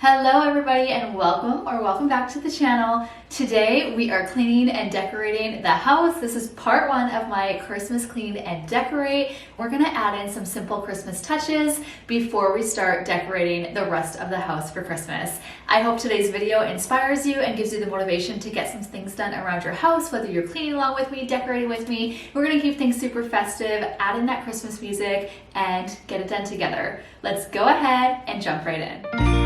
Hello everybody and welcome back to the channel. Today we are cleaning and decorating the house. This is part one of my Christmas clean and decorate. We're gonna add in some simple Christmas touches before we start decorating the rest of the house for Christmas. I hope today's video inspires you and gives you the motivation to get some things done around your house, whether you're cleaning along with me, decorating with me. We're gonna keep things super festive, add in that Christmas music, and get it done together. Let's go ahead and jump right in.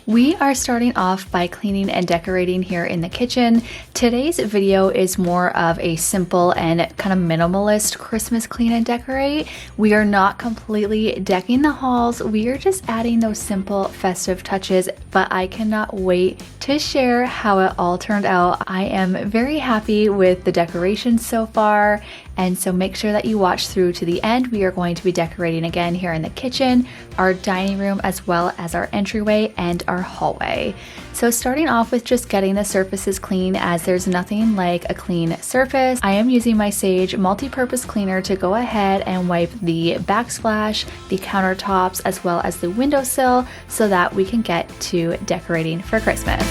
We are starting off by cleaning and decorating here in the kitchen. Today's video is more of a simple and kind of minimalist Christmas clean and decorate. We are not completely decking the halls. We are just adding those simple festive touches, but I cannot wait to share how it all turned out. I am very happy with the decorations so far, and so make sure that you watch through to the end. We are going to be decorating again here in the kitchen, our dining room, as well as our entryway and our hallway. So starting off with just getting the surfaces clean, as there's nothing like a clean surface. I am using my Saje multi-purpose cleaner to go ahead and wipe the backsplash, the countertops, as well as the windowsill so that we can get to decorating for Christmas.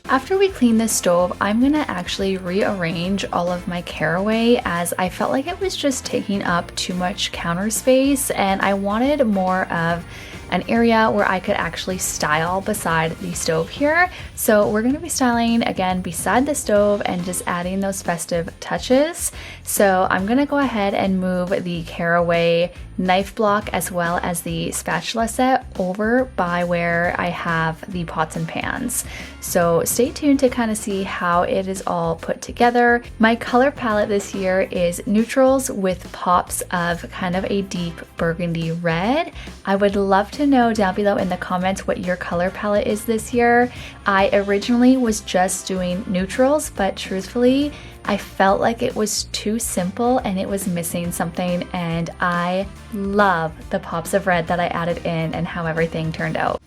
After we clean this stove, I'm gonna actually rearrange all of my caraway, as I felt like it was just taking up too much counter space and I wanted more of an area where I could actually style beside the stove here. So we're gonna be styling again beside the stove and just adding those festive touches. So I'm gonna go ahead and move the caraway knife block as well as the spatula set over by where I have the pots and pans. So stay tuned to kind of see how it is all put together. My color palette this year is neutrals with pops of kind of a deep burgundy red. I would love to know down below in the comments what your color palette is this year. I originally was just doing neutrals, but truthfully, I felt like it was too simple and it was missing something, and I love the pops of red that I added in and how everything turned out.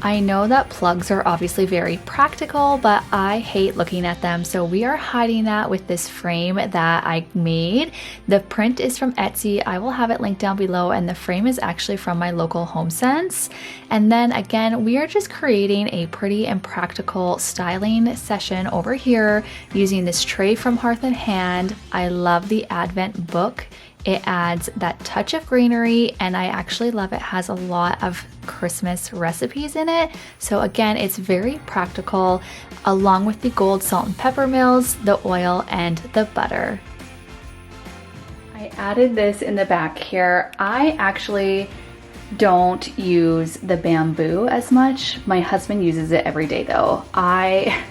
I know that plugs are obviously very practical, but I hate looking at them, so we are hiding that with this frame that I made. The print is from Etsy. I will have it linked down below, and the frame is actually from my local HomeSense. And then again, we are just creating a pretty and practical styling session over here using this tray from Hearth and Hand. I love the Advent book. It adds that touch of greenery, and I actually love it has a lot of Christmas recipes in it. So again, it's very practical, along with the gold salt and pepper mills, the oil, and the butter. I added this in the back here. I actually don't use the bamboo as much. My husband uses it every day though. I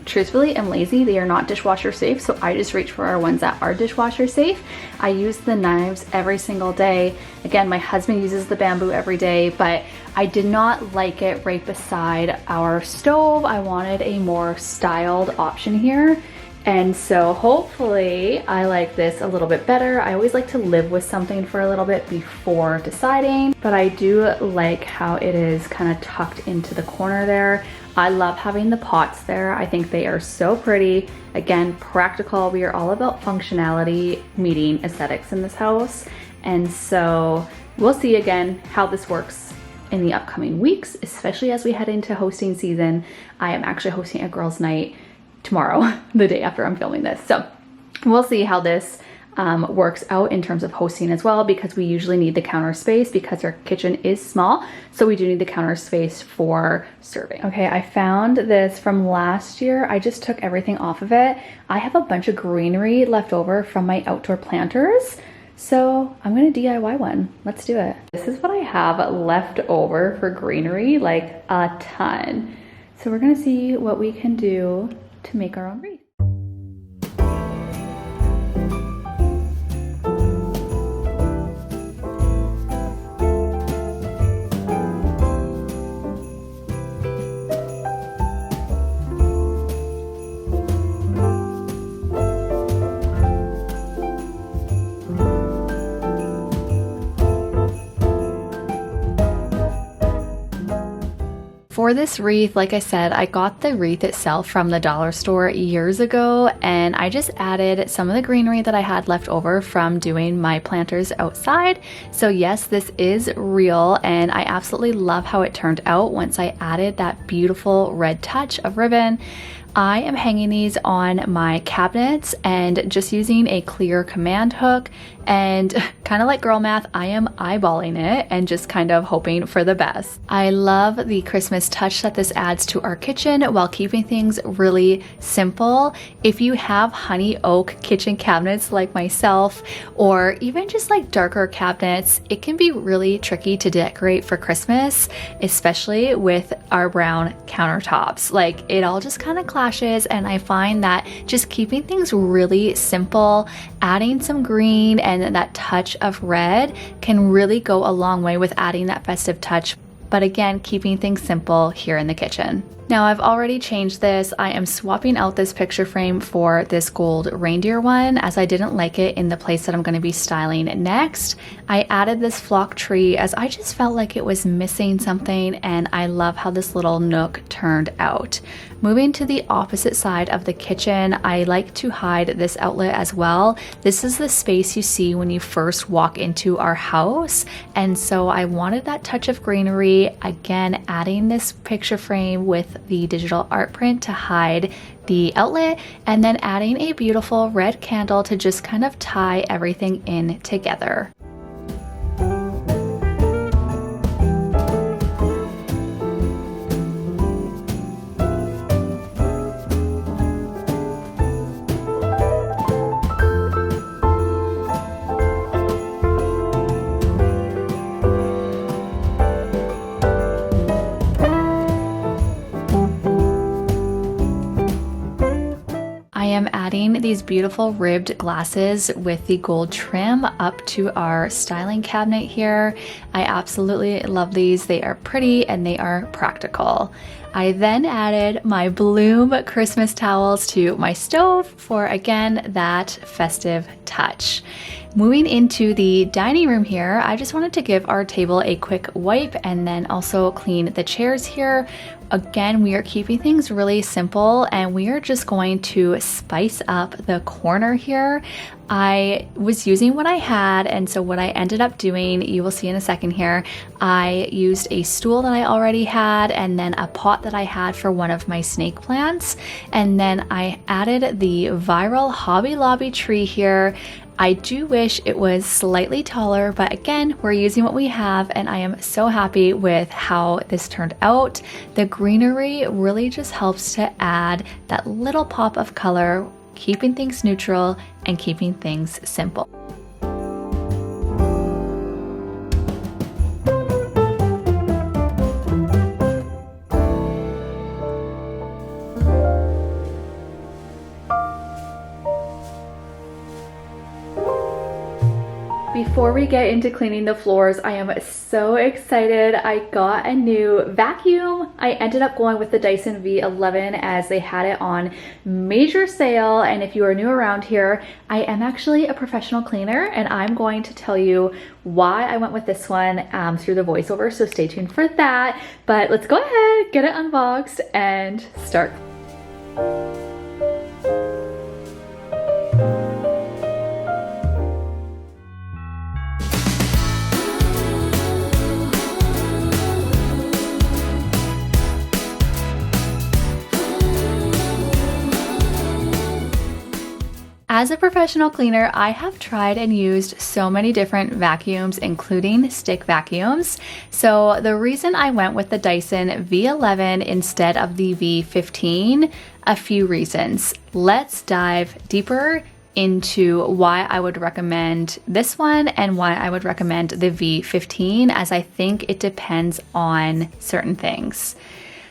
truthfully am lazy. They are not dishwasher safe, so I just reach for our ones that are dishwasher safe. I use the knives every single day. Again, my husband uses the bamboo every day, but I did not like it right beside our stove. I wanted a more styled option here. And so hopefully I like this a little bit better. I always like to live with something for a little bit before deciding, but I do like how it is kind of tucked into the corner there. I love having the pots there. I think they are so pretty. Again, practical. We are all about functionality meeting aesthetics in this house. And so we'll see again how this works in the upcoming weeks, especially as we head into hosting season. I am actually hosting a girls' night tomorrow, the day after I'm filming this. So we'll see how this works out in terms of hosting as well, because we usually need the counter space because our kitchen is small. So we do need the counter space for serving. Okay, I found this from last year. I just took everything off of it. I have a bunch of greenery left over from my outdoor planters. So I'm gonna DIY one. Let's do it. This is what I have left over for greenery, like a ton. So we're gonna see what we can do to make our own wreath. For this wreath, like I said, I got the wreath itself from the dollar store years ago, and I just added some of the greenery that I had left over from doing my planters outside. So yes, this is real, and I absolutely love how it turned out once I added that beautiful red touch of ribbon. I am hanging these on my cabinets and just using a clear command hook, and kind of like girl math, I am eyeballing it and just kind of hoping for the best. I love the Christmas touch that this adds to our kitchen while keeping things really simple. If you have honey oak kitchen cabinets like myself, or even just like darker cabinets, it can be really tricky to decorate for Christmas, especially with our brown countertops. Like, it all just kind of clashes, and I find that just keeping things really simple, adding some green and that touch of red can really go a long way with adding that festive touch, but again, keeping things simple here in the kitchen. Now, I've already changed this. I am swapping out this picture frame for this gold reindeer one, as I didn't like it in the place that I'm going to be styling next. I added this flock tree as I just felt like it was missing something, and I love how this little nook turned out. Moving to the opposite side of the kitchen, I like to hide this outlet as well. This is the space you see when you first walk into our house, and so I wanted that touch of greenery. Again, adding this picture frame with the digital art print to hide the outlet, and then adding a beautiful red candle to just kind of tie everything in together. Adding these beautiful ribbed glasses with the gold trim up to our styling cabinet here. I absolutely love these. They are pretty and they are practical. I then added my Bloom Christmas towels to my stove for, again, that festive touch. Moving into the dining room here, I just wanted to give our table a quick wipe and then also clean the chairs here. Again, we are keeping things really simple, and we are just going to spice up the corner here. I was using what I had, and so what I ended up doing, you will see in a second here, I used a stool that I already had and then a pot that I had for one of my snake plants, and then I added the viral Hobby Lobby tree here. I do wish it was slightly taller, but again, we're using what we have, and I am so happy with how this turned out. The greenery really just helps to add that little pop of color, keeping things neutral and keeping things simple. Before we get into cleaning the floors, I am so excited. I got a new vacuum. I ended up going with the Dyson V11 as they had it on major sale. And if you are new around here, I am actually a professional cleaner, and I'm going to tell you why I went with this one through the voiceover. So stay tuned for that. But let's go ahead, get it unboxed and start. As a professional cleaner, I have tried and used so many different vacuums, including stick vacuums. So the reason I went with the Dyson V11 instead of the V15, a few reasons. Let's dive deeper into why I would recommend this one and why I would recommend the V15, as I think it depends on certain things.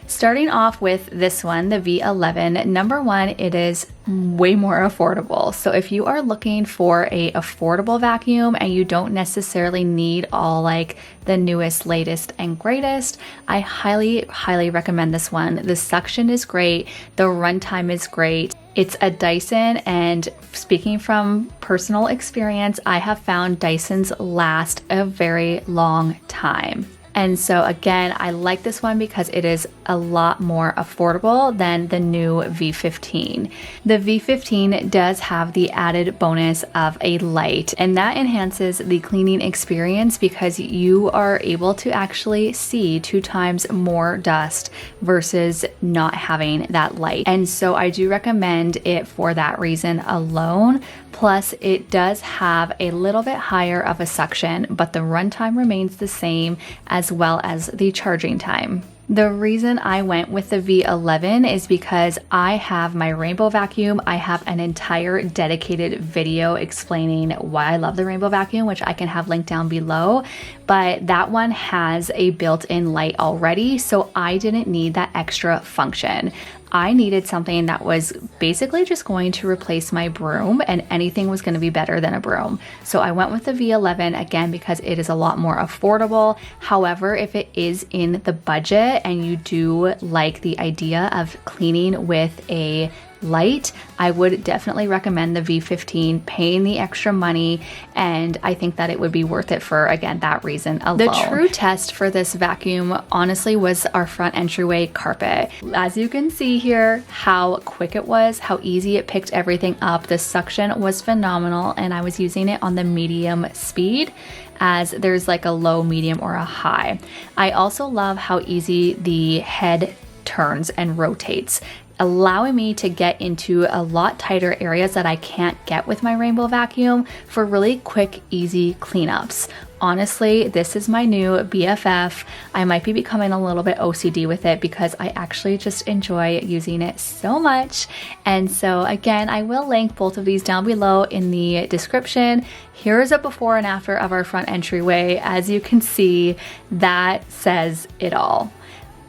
Starting off with this one, the V11, number one, it is way more affordable. So if you are looking for a affordable vacuum and you don't necessarily need all like the newest, latest, and greatest, I highly recommend this one. The suction is great. The runtime is great. It's a Dyson, and speaking from personal experience, I have found Dysons last a very long time. And so again, I like this one because it is a lot more affordable than the new V15. The V15 does have the added bonus of a light, and that enhances the cleaning experience because you are able to actually see 2 times more dust versus not having that light. And so I do recommend it for that reason alone. Plus, it does have a little bit higher of a suction, but the runtime remains the same as well as the charging time. The reason I went with the V11 is because I have my rainbow vacuum. I have an entire dedicated video explaining why I love the rainbow vacuum, which I can have linked down below. But that one has a built-in light already, so I didn't need that extra function. I needed something that was basically just going to replace my broom, and anything was going to be better than a broom. So I went with the V11 again because it is a lot more affordable. However, if it is in the budget and you do like the idea of cleaning with a light, I would definitely recommend the V15, paying the extra money, and I think that it would be worth it for, again, that reason alone. The true test for this vacuum honestly was our front entryway carpet. As you can see here, how quick it was, how easy it picked everything up. The suction was phenomenal, and I was using it on the medium speed, as there's like a low, medium, or a high. I also love how easy the head turns and rotates, allowing me to get into a lot tighter areas that I can't get with my rainbow vacuum for really quick, easy cleanups. Honestly, this is my new BFF. I might be becoming a little bit OCD with it because I actually just enjoy using it so much. And so again, I will link both of these down below in the description. Here's a before and after of our front entryway. As you can see, that says it all.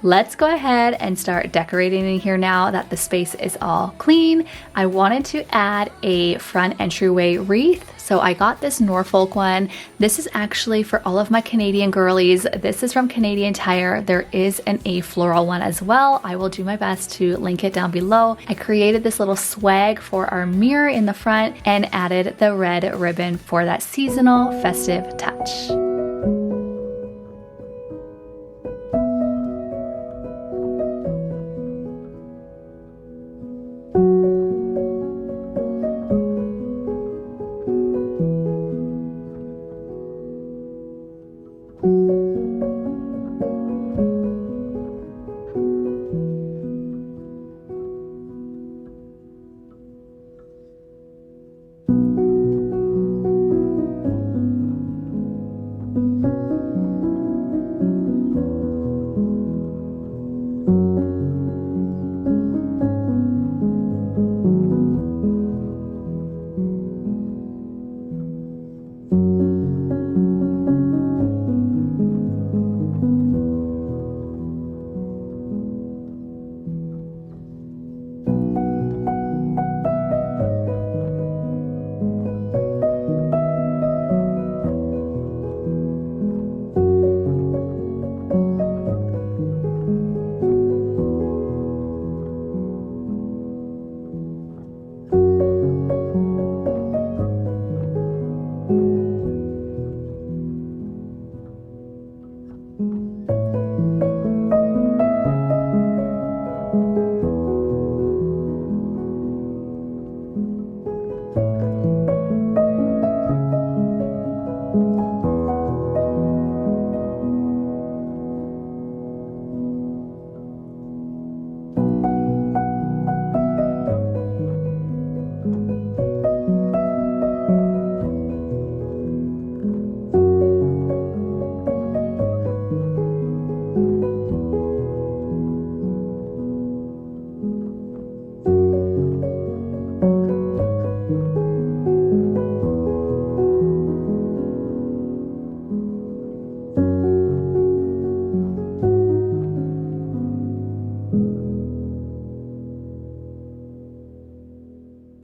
Let's go ahead and start decorating in here now that the space is all clean. I wanted to add a front entryway wreath, so I got this Norfolk one. This is actually for all of my Canadian girlies. This is from Canadian Tire. There is a floral one as well. I will do my best to link it down below. I created this little swag for our mirror in the front and added the red ribbon for that seasonal festive touch.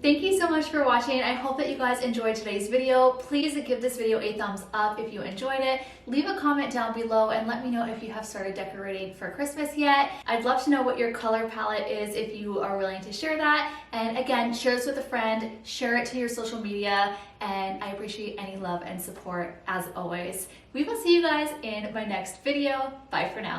Thank you so much for watching. I hope that you guys enjoyed today's video. Please give this video a thumbs up if you enjoyed it. Leave a comment down below and let me know if you have started decorating for Christmas yet. I'd love to know what your color palette is if you are willing to share that. And again, share this with a friend, share it to your social media, and I appreciate any love and support as always. We will see you guys in my next video. Bye for now.